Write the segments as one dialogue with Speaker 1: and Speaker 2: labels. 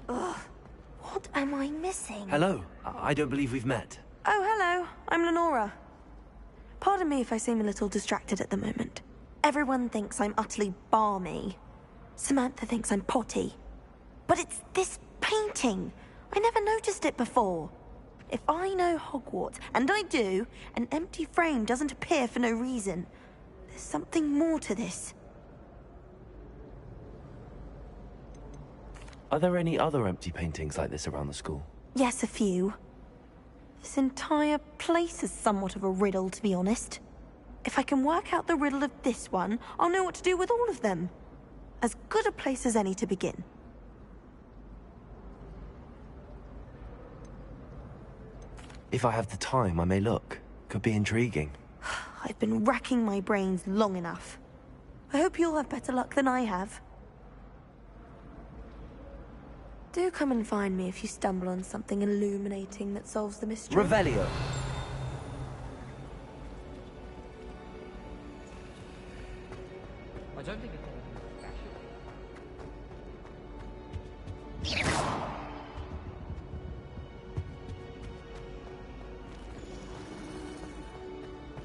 Speaker 1: Ugh. What am I missing?
Speaker 2: Hello. I don't believe we've met.
Speaker 1: Oh, hello. I'm Lenora. Pardon me if I seem a little distracted at the moment. Everyone thinks I'm utterly balmy. Samantha thinks I'm potty. But it's this painting. I never noticed it before. If I know Hogwarts, and I do, an empty frame doesn't appear for no reason. There's something more to this.
Speaker 2: Are there any other empty paintings like this around the school?
Speaker 1: Yes, a few. This entire place is somewhat of a riddle, to be honest. If I can work out the riddle of this one, I'll know what to do with all of them. As good a place as any to begin.
Speaker 2: If I have the time, I may look. Could be intriguing.
Speaker 1: I've been racking my brains long enough. I hope you'll have better luck than I have. Do come and find me if you stumble on something illuminating that solves the mystery.
Speaker 2: Revelio.
Speaker 3: I don't think it's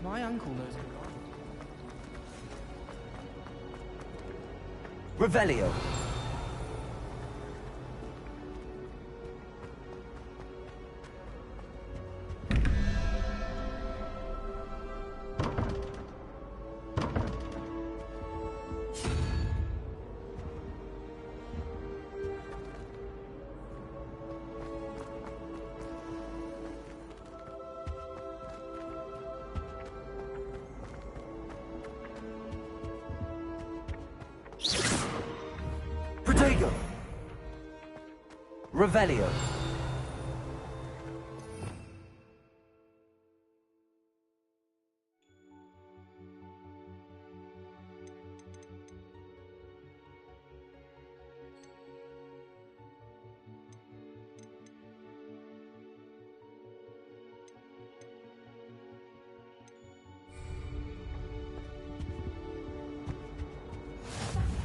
Speaker 3: my uncle knows who.
Speaker 2: Revelio. Protego. Revelio.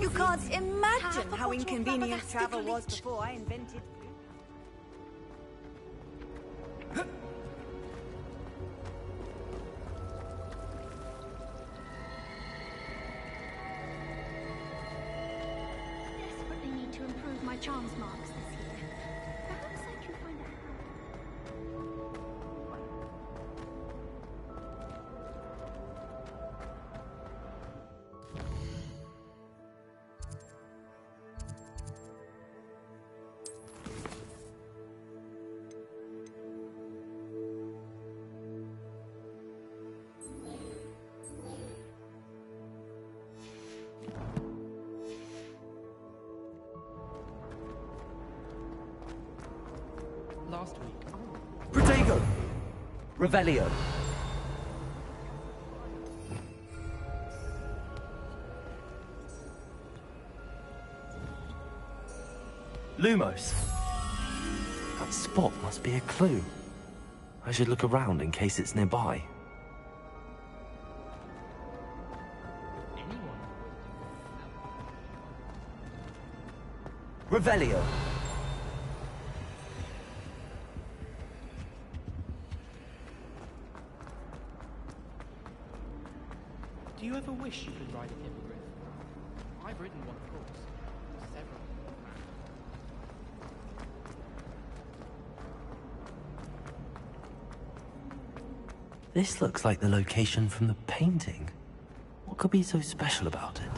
Speaker 4: You can't imagine how inconvenient travel was before I invented
Speaker 5: Desperately need to improve my charms marks this year. Perhaps I can find out.
Speaker 3: Last week.
Speaker 2: Protego. Revelio. Lumos. That spot must be a clue. I should look around in case it's nearby.
Speaker 3: Anyone?
Speaker 2: Revelio.
Speaker 3: Do you ever wish you could ride a hippogriff? I've ridden one, of course. Several.
Speaker 2: This looks like the location from the painting. What could be so special about it?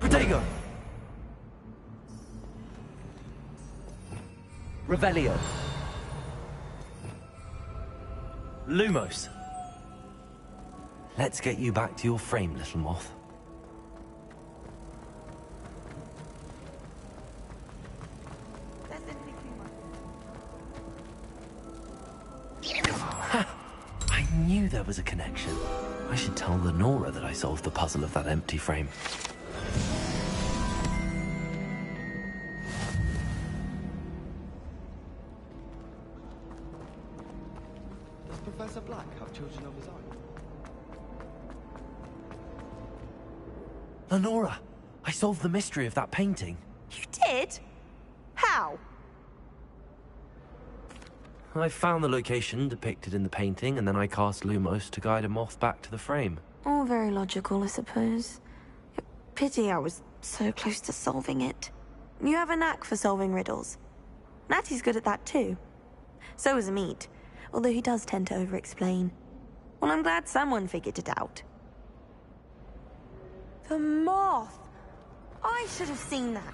Speaker 2: Protego! Revelio. Lumos. Let's get you back to your frame, little moth. Ha! I knew there was a connection. I should tell Lenora that I solved the puzzle of that empty frame.
Speaker 6: Does Professor Black have children of his own?
Speaker 2: Lenora, I solved the mystery of that painting.
Speaker 1: You did? How?
Speaker 2: I found the location depicted in the painting, and then I cast Lumos to guide a moth back to the frame.
Speaker 1: All very logical, I suppose. Pity I was so close to solving it. You have a knack for solving riddles. Natty's good at that too. So is Amit, although he does tend to over-explain. Well, I'm glad someone figured it out. The moth! I should have seen that.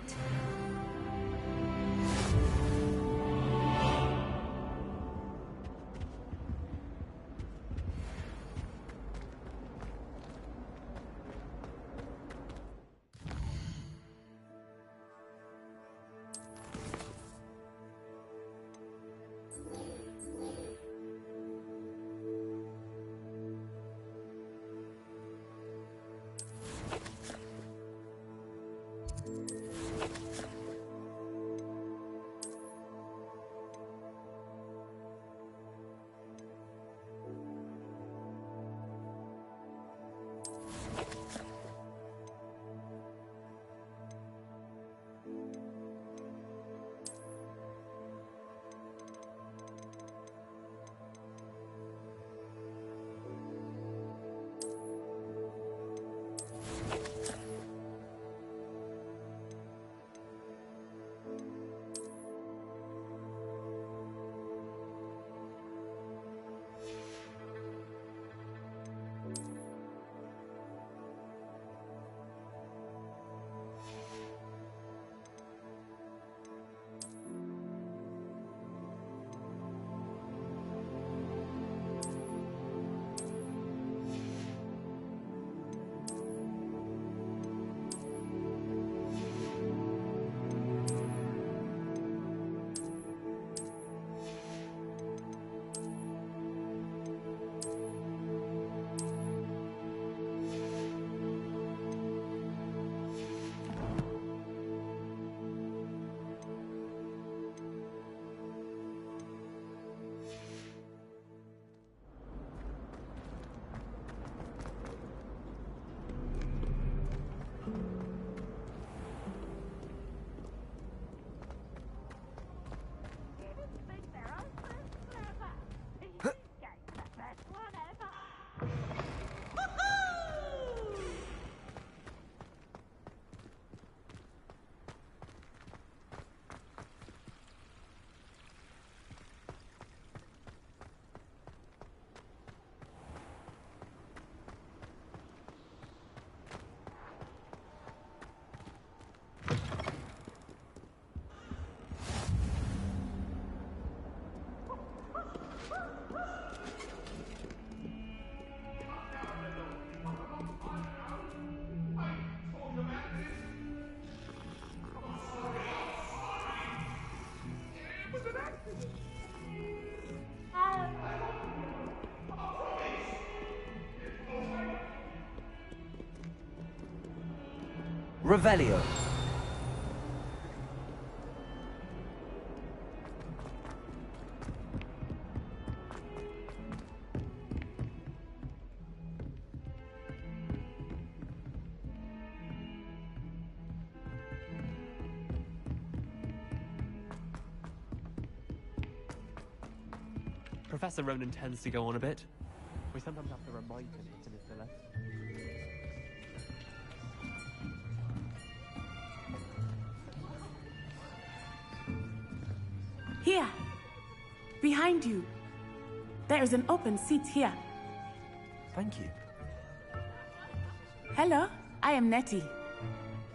Speaker 2: Revelio.
Speaker 3: Professor Ronan tends to go on a bit. We sometimes have to remind him to miss the lesson.
Speaker 7: Here, behind you. There is an open seat here.
Speaker 2: Thank you.
Speaker 7: Hello, I am Nettie.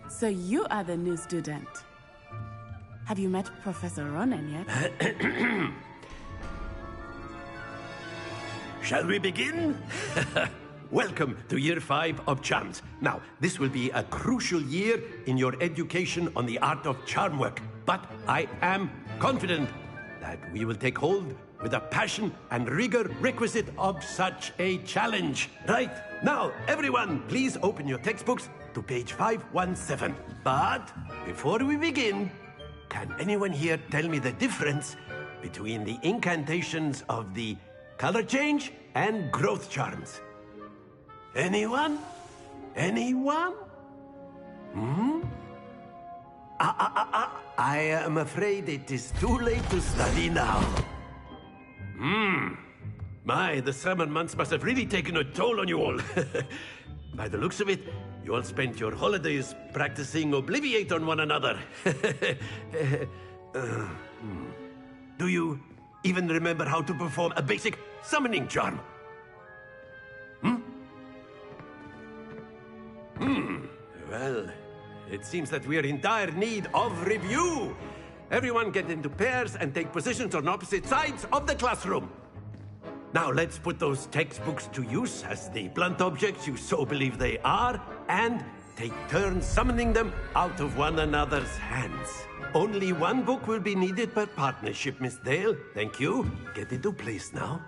Speaker 7: So you are the new student. Have you met Professor Ronan yet?
Speaker 8: Shall we begin? Welcome to Year 5 of Charms. Now, this will be a crucial year in your education on the art of charm work. But I am confident that we will take hold with the passion and rigor requisite of such a challenge. Right, now, everyone, please open your textbooks to page 517. But before we begin, can anyone here tell me the difference between the incantations of the color change and growth charms? Anyone? Anyone? I am afraid it is too late to study now. My, the summer months must have really taken a toll on you all. By the looks of it, you all spent your holidays practicing Obliviate on one another. Do you even remember how to perform a basic summoning charm? Well, it seems that we are in dire need of review. Everyone get into pairs and take positions on opposite sides of the classroom. Now let's put those textbooks to use as the blunt objects you so believe they are, and take turns summoning them out of one another's hands. Only one book will be needed per partnership, Miss Dale. Thank you. Get into place now.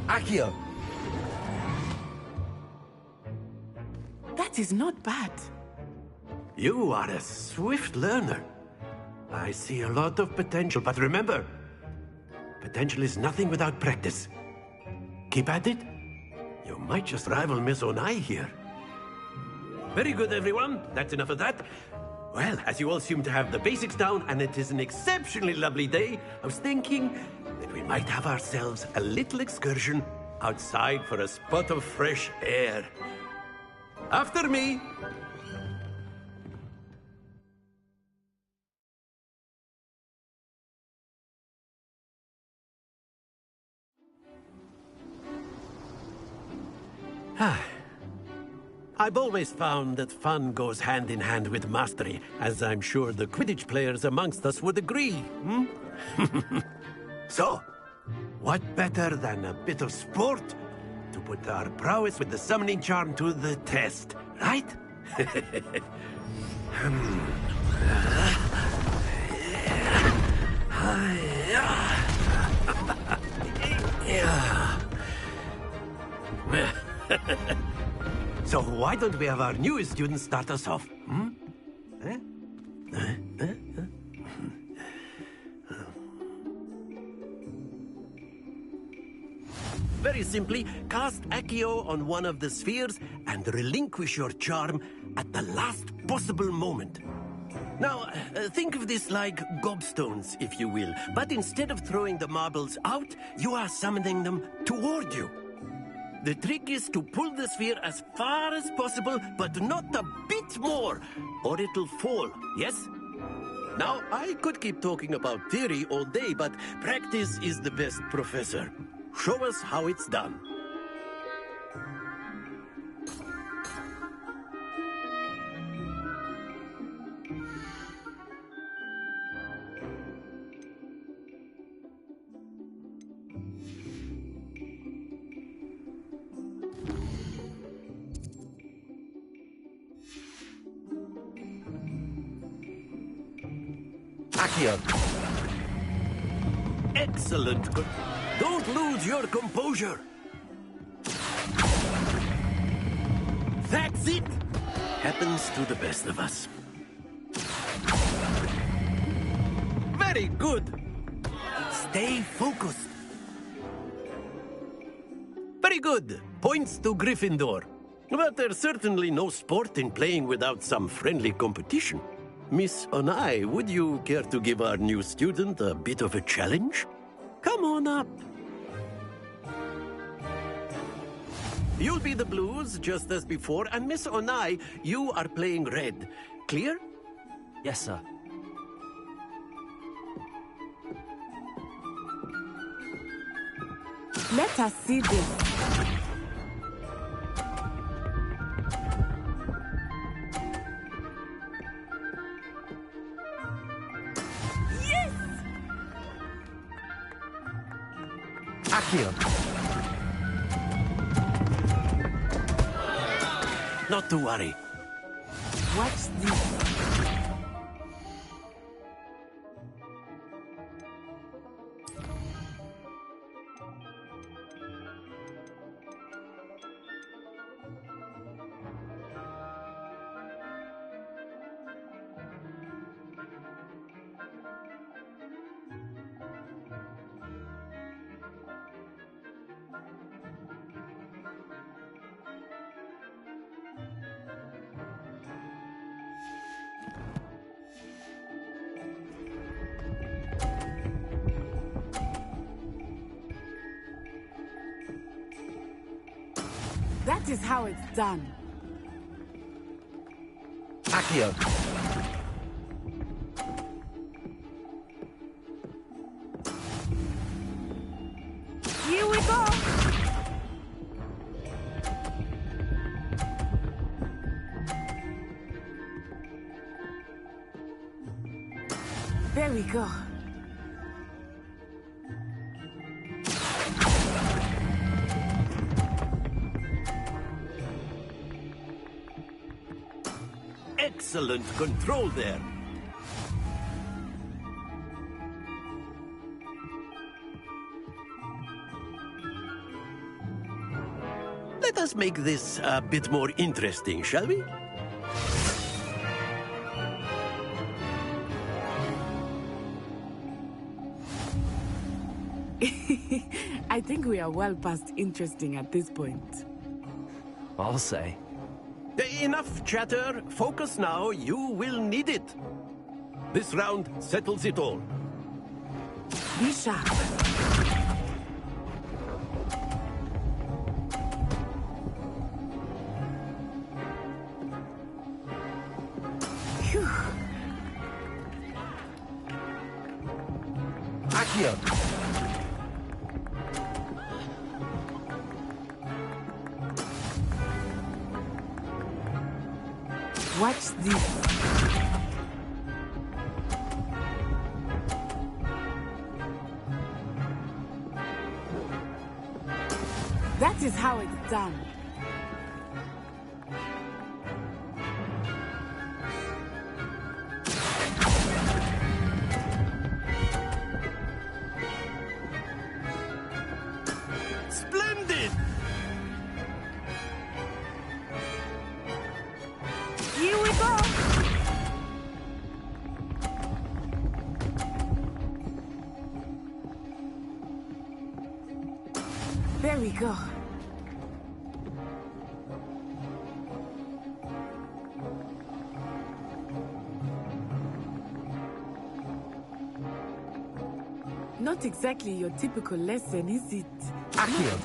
Speaker 2: Accio!
Speaker 7: That is not bad.
Speaker 8: You are a swift learner. I see a lot of potential, but remember, potential is nothing without practice. Keep at it. You might just rival Miss Onai here. Very good, everyone. That's enough of that. Well, as you all seem to have the basics down, and it is an exceptionally lovely day, I was thinking that we might have ourselves a little excursion outside for a spot of fresh air. After me. I've always found that fun goes hand in hand with mastery, as I'm sure the Quidditch players amongst us would agree. So, what better than a bit of sport to put our prowess with the summoning charm to the test, right? So why don't we have our newest student start us off? Very simply, cast Accio on one of the spheres and relinquish your charm at the last possible moment. Now, think of this like gobstones, if you will, but instead of throwing the marbles out, you are summoning them toward you. The trick is to pull the sphere as far as possible, but not a bit more, or it'll fall, yes? Now, I could keep talking about theory all day, but practice is the best professor. Show us how it's done.
Speaker 2: Accio!
Speaker 8: Excellent. Don't lose your composure. That's it. Happens to the best of us. Very good. Stay focused. Very good. Points to Gryffindor. But there's certainly no sport in playing without some friendly competition. Miss Onai, would you care to give our new student a bit of a challenge? Come on up. You'll be the blues, just as before, and Miss Onai, you are playing red. Clear?
Speaker 2: Yes, sir.
Speaker 7: Let us see this.
Speaker 2: Accio!
Speaker 8: Not to worry.
Speaker 7: Watch this. That is how it's done.
Speaker 2: Accio.
Speaker 7: Here we go. There we go.
Speaker 8: Excellent control there. Let us make this a bit more interesting, shall we?
Speaker 7: I think we are well past interesting at this point.
Speaker 2: I'll say.
Speaker 8: Enough chatter. Focus now. You will need it. This round settles it all.
Speaker 7: Be sharp. Phew.
Speaker 2: Accio.
Speaker 7: Watch this. That is how it's done.
Speaker 8: Splendid!
Speaker 7: Here we go. There we go. Not exactly your typical lesson, is it?
Speaker 2: Accio.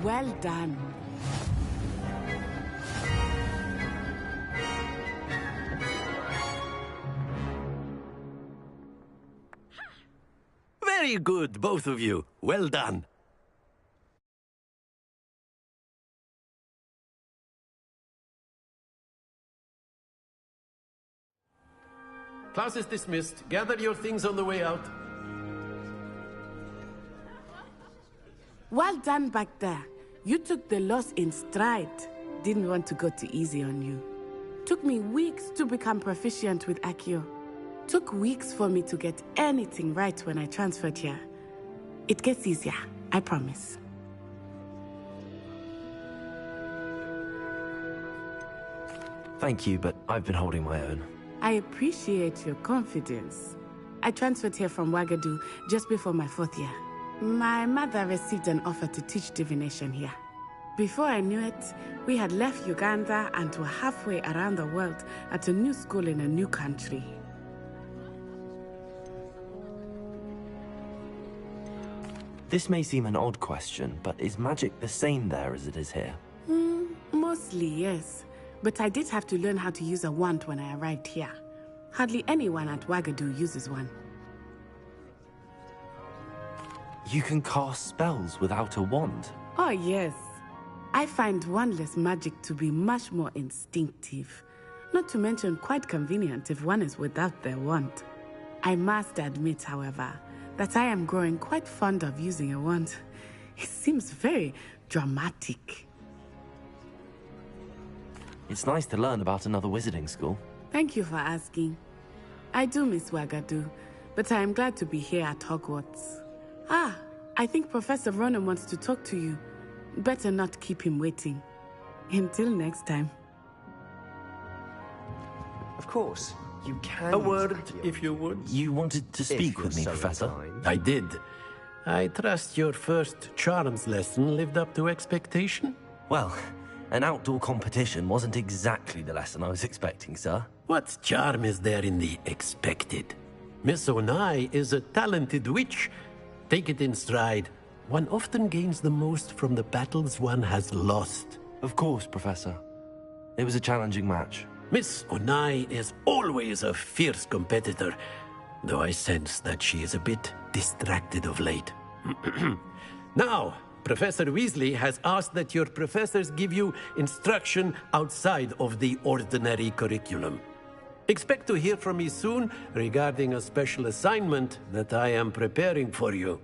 Speaker 7: Well done.
Speaker 8: Very good, both of you. Well done. Class is dismissed. Gather your things on the way out.
Speaker 7: Well done back there. You took the loss in stride. Didn't want to go too easy on you. Took me weeks to become proficient with Accio. Took weeks for me to get anything right when I transferred here. It gets easier, I promise.
Speaker 2: Thank you, but I've been holding my own.
Speaker 7: I appreciate your confidence. I transferred here from Wagadu just before my 4th year. My mother received an offer to teach divination here. Before I knew it, we had left Uganda and were halfway around the world at a new school in a new country.
Speaker 2: This may seem an odd question, but is magic the same there as it is here?
Speaker 7: Mostly, yes. But I did have to learn how to use a wand when I arrived here. Hardly anyone at Wagadu uses one.
Speaker 2: You can cast spells without a wand.
Speaker 7: Oh, yes. I find wandless magic to be much more instinctive. Not to mention quite convenient if one is without their wand. I must admit, however, that I am growing quite fond of using a wand. It seems very dramatic.
Speaker 2: It's nice to learn about another wizarding school.
Speaker 7: Thank you for asking. I do miss Wagadu, but I am glad to be here at Hogwarts. I think Professor Ronan wants to talk to you. Better not keep him waiting. Until next time.
Speaker 6: Of course, you can.
Speaker 8: A
Speaker 6: use
Speaker 8: word,
Speaker 6: Accio.
Speaker 8: if you would.
Speaker 2: You wanted to speak
Speaker 6: you're
Speaker 2: with me,
Speaker 6: so
Speaker 2: Professor?
Speaker 6: inclined.
Speaker 8: I did. I trust your first charms lesson lived up to expectation?
Speaker 2: Well, an outdoor competition wasn't exactly the lesson I was expecting, sir.
Speaker 8: What charm is there in the expected? Miss Onai is a talented witch. Take it in stride. One often gains the most from the battles one has lost.
Speaker 2: Of course, Professor. It was a challenging match.
Speaker 8: Miss Onai is always a fierce competitor, though I sense that she is a bit distracted of late. Now, Professor Weasley has asked that your professors give you instruction outside of the ordinary curriculum. Expect to hear from me soon regarding a special assignment that I am preparing for you.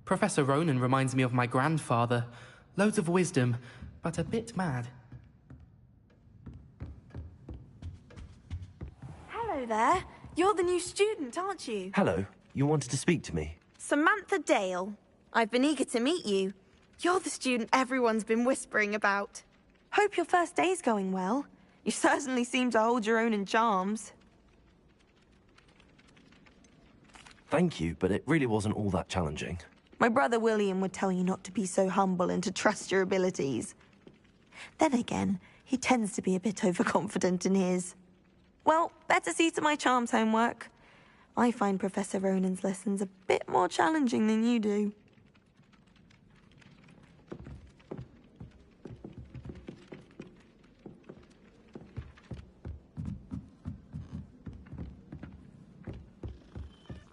Speaker 3: Professor Ronan reminds me of my grandfather. Loads of wisdom, but a bit mad.
Speaker 1: Hello there. You're the new student, aren't you?
Speaker 2: Hello. You wanted to speak to me?
Speaker 1: Samantha Dale. I've been eager to meet you. You're the student everyone's been whispering about. Hope your first day's going well. You certainly seem to hold your own in charms.
Speaker 2: Thank you, but it really wasn't all that challenging.
Speaker 1: My brother William would tell you not to be so humble and to trust your abilities. Then again, he tends to be a bit overconfident in his. Well, better see to my charms homework. I find Professor Ronan's lessons a bit more challenging than you do.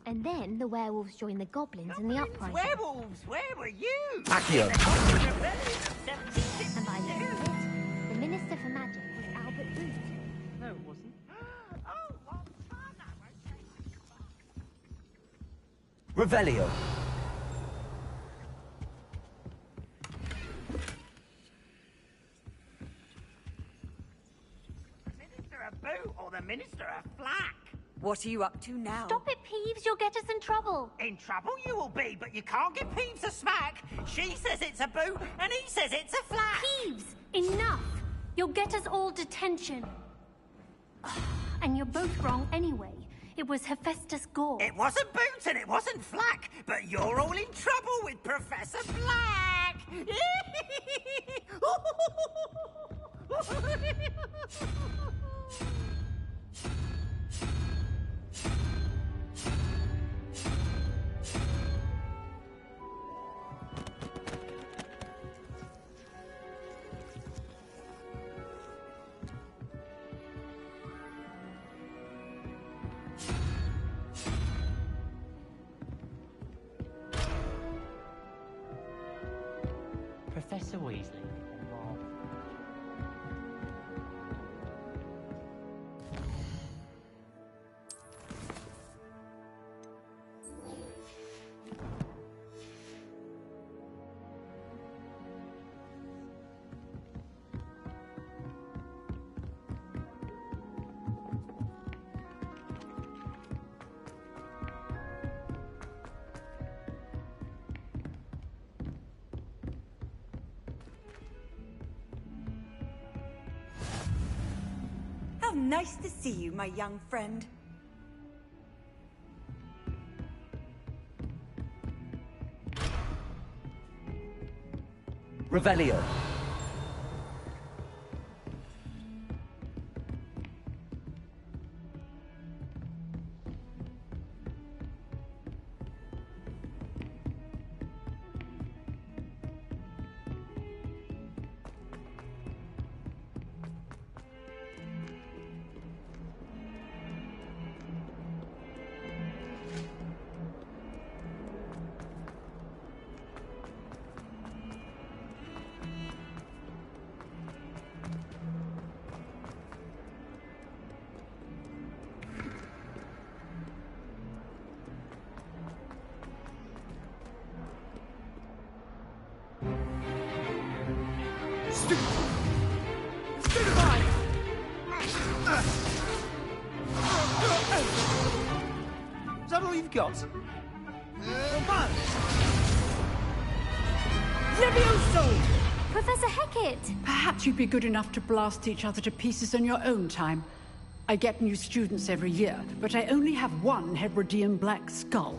Speaker 5: And then the werewolves joined the goblins in the uprising.
Speaker 9: Werewolves, where were you?
Speaker 2: Accio!
Speaker 5: And by the end of it, the Minister for Magic was Albert Root.
Speaker 3: No, it wasn't.
Speaker 9: Oh, what fun! I won't say
Speaker 2: Revelio!
Speaker 9: Minister of Boot or the Minister of Flack?
Speaker 4: What are you up to now?
Speaker 5: Stop it, Peeves, you'll get us in trouble.
Speaker 9: In trouble you will be, but you can't give Peeves a smack. She says it's a boot, and he says it's a flack.
Speaker 5: Peeves, enough! You'll get us all detention. And you're both wrong anyway. It was Hephaestus Gore.
Speaker 9: It wasn't Boot and it wasn't Flack, but you're all in trouble with Professor Flack.
Speaker 10: Professor Weasley and Bob.
Speaker 4: How nice to see you, my young friend.
Speaker 2: Revelio!
Speaker 11: Stupefy! Is that all you've got?
Speaker 12: Levioso!
Speaker 5: Professor Hecat!
Speaker 12: Perhaps you'd be good enough to blast each other to pieces on your own time. I get new students every year, but I only have one Hebridean black skull.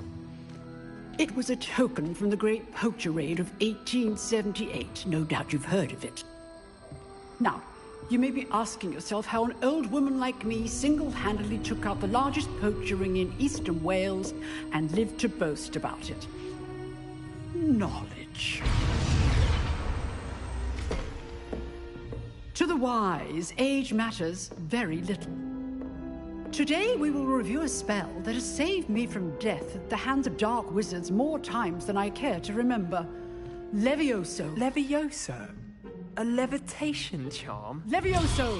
Speaker 12: It was a token from the Great Poacher Raid of 1878. No doubt you've heard of it. Now, you may be asking yourself how an old woman like me single-handedly took out the largest poacher ring in eastern Wales and lived to boast about it. Knowledge. To the wise, age matters very little. Today we will review a spell that has saved me from death at the hands of dark wizards more times than I care to remember. Levioso.
Speaker 6: Levioso? A levitation charm?
Speaker 12: Levioso!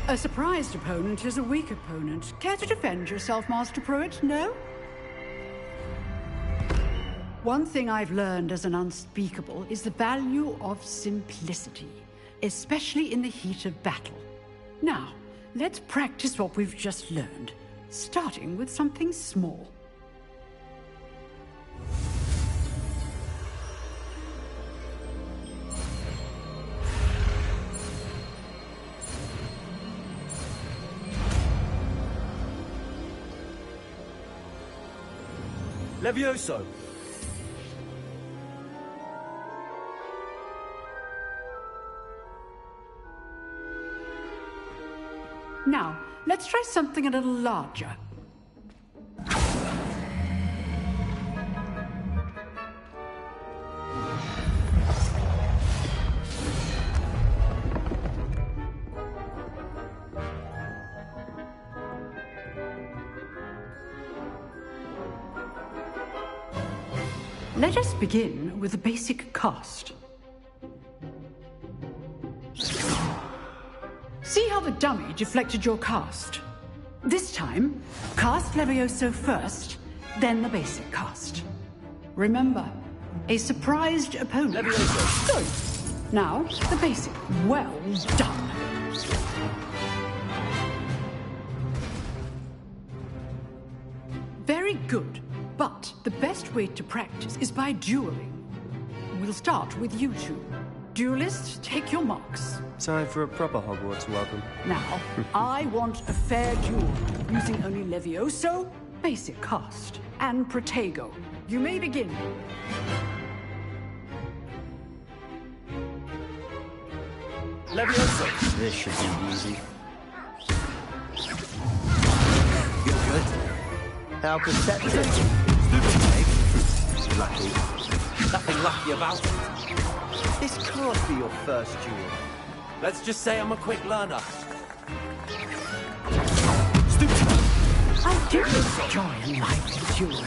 Speaker 12: A surprised opponent is a weak opponent. Care to defend yourself, Master Pruitt? No? One thing I've learned as an unspeakable is the value of simplicity, especially in the heat of battle. Now, let's practice what we've just learned, starting with something small.
Speaker 6: Levioso!
Speaker 12: Now, let's try something a little larger. Let us begin with the basic cast. See how the dummy deflected your cast? This time, cast Levioso first, then the basic cast. Remember, a surprised opponent.
Speaker 6: Levioso.
Speaker 12: Good. Now, the basic. Well done. Very good. But the best way to practice is by dueling. We'll start with you two. Duelists, take your marks.
Speaker 6: Time for a proper Hogwarts welcome.
Speaker 12: Now, I want a fair duel, using only Levioso, basic cast, and Protego. You may begin.
Speaker 6: Levioso! This should be easy. You're good. How perceptive. Stupid, lucky.
Speaker 2: Nothing lucky about it.
Speaker 6: This can't be your first duel.
Speaker 2: Let's just say I'm a quick learner.
Speaker 6: Stupid.
Speaker 12: I do enjoy life duel.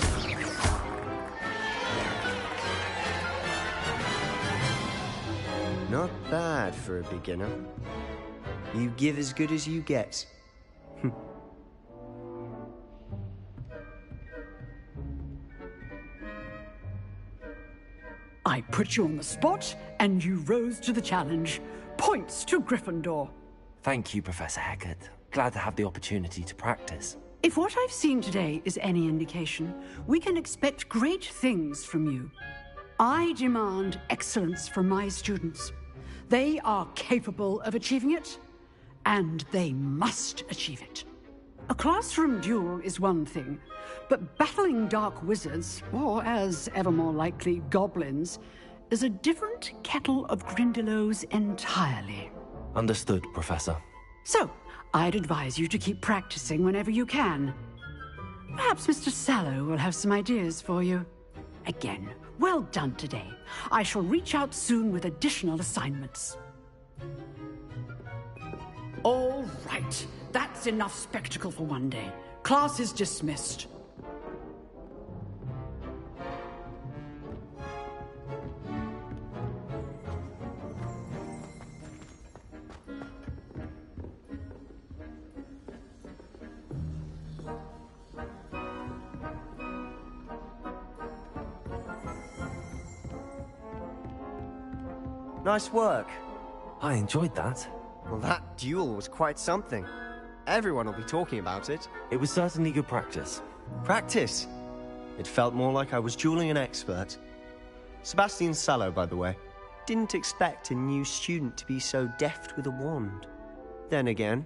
Speaker 6: Not bad for a beginner. You give as good as you get.
Speaker 12: I put you on the spot, and you rose to the challenge. Points to Gryffindor.
Speaker 2: Thank you, Professor Hecat. Glad to have the opportunity to practice.
Speaker 12: If what I've seen today is any indication, we can expect great things from you. I demand excellence from my students. They are capable of achieving it, and they must achieve it. A classroom duel is one thing, but battling dark wizards, or as ever more likely, goblins, is a different kettle of Grindylows entirely.
Speaker 2: Understood, Professor.
Speaker 12: So, I'd advise you to keep practicing whenever you can. Perhaps Mr. Sallow will have some ideas for you. Again, well done today. I shall reach out soon with additional assignments. All right. That's enough spectacle for one day. Class is dismissed.
Speaker 6: Nice work.
Speaker 2: I enjoyed that.
Speaker 6: Well, that duel was quite something. Everyone will be talking about it.
Speaker 2: It was certainly good practice.
Speaker 6: Practice? It felt more like I was dueling an expert. Sebastian Sallow, by the way. Didn't expect a new student to be so deft with a wand. Then again,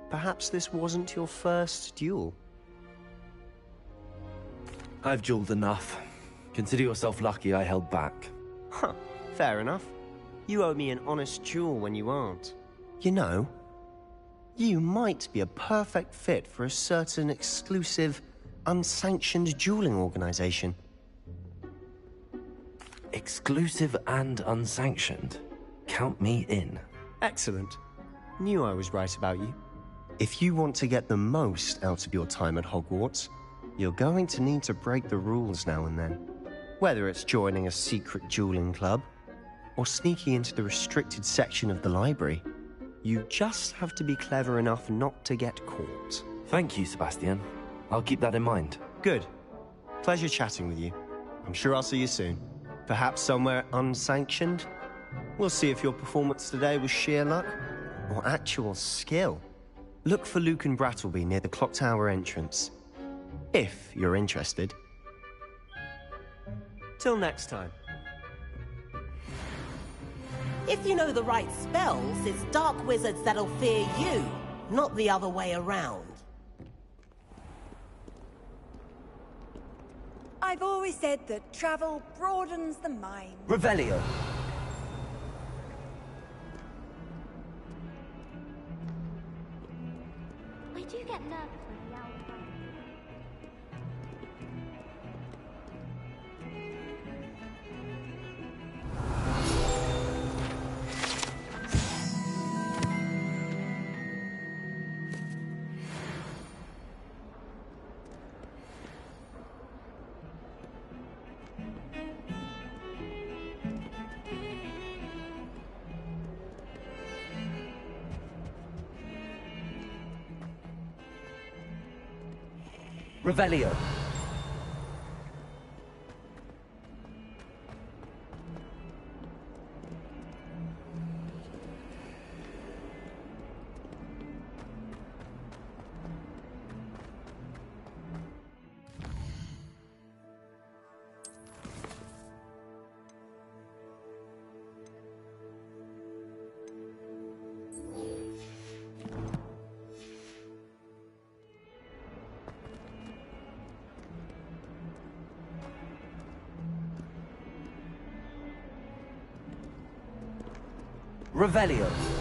Speaker 6: perhaps this wasn't your first duel.
Speaker 2: I've dueled enough. Consider yourself lucky I held back.
Speaker 6: Huh, fair enough. You owe me an honest duel when you aren't. You know, you might be a perfect fit for a certain exclusive, unsanctioned dueling organization.
Speaker 2: Exclusive and unsanctioned. Count me in.
Speaker 6: Excellent. Knew I was right about you. If you want to get the most out of your time at Hogwarts, you're going to need to break the rules now and then. Whether it's joining a secret dueling club, or sneaking into the restricted section of the library, you just have to be clever enough not to get caught.
Speaker 2: Thank you, Sebastian. I'll keep that in mind.
Speaker 6: Good. Pleasure chatting with you. I'm sure I'll see you soon. Perhaps somewhere unsanctioned? We'll see if your performance today was sheer luck or actual skill. Look for Luke and Brattleby near the clock tower entrance, if you're interested. Till next time.
Speaker 13: If you know the right spells, it's dark wizards that'll fear you, not the other way around.
Speaker 4: I've always said that travel broadens the mind.
Speaker 2: Revelio.
Speaker 5: I do get nervous when the owl comes.
Speaker 2: Revelio. Revelio.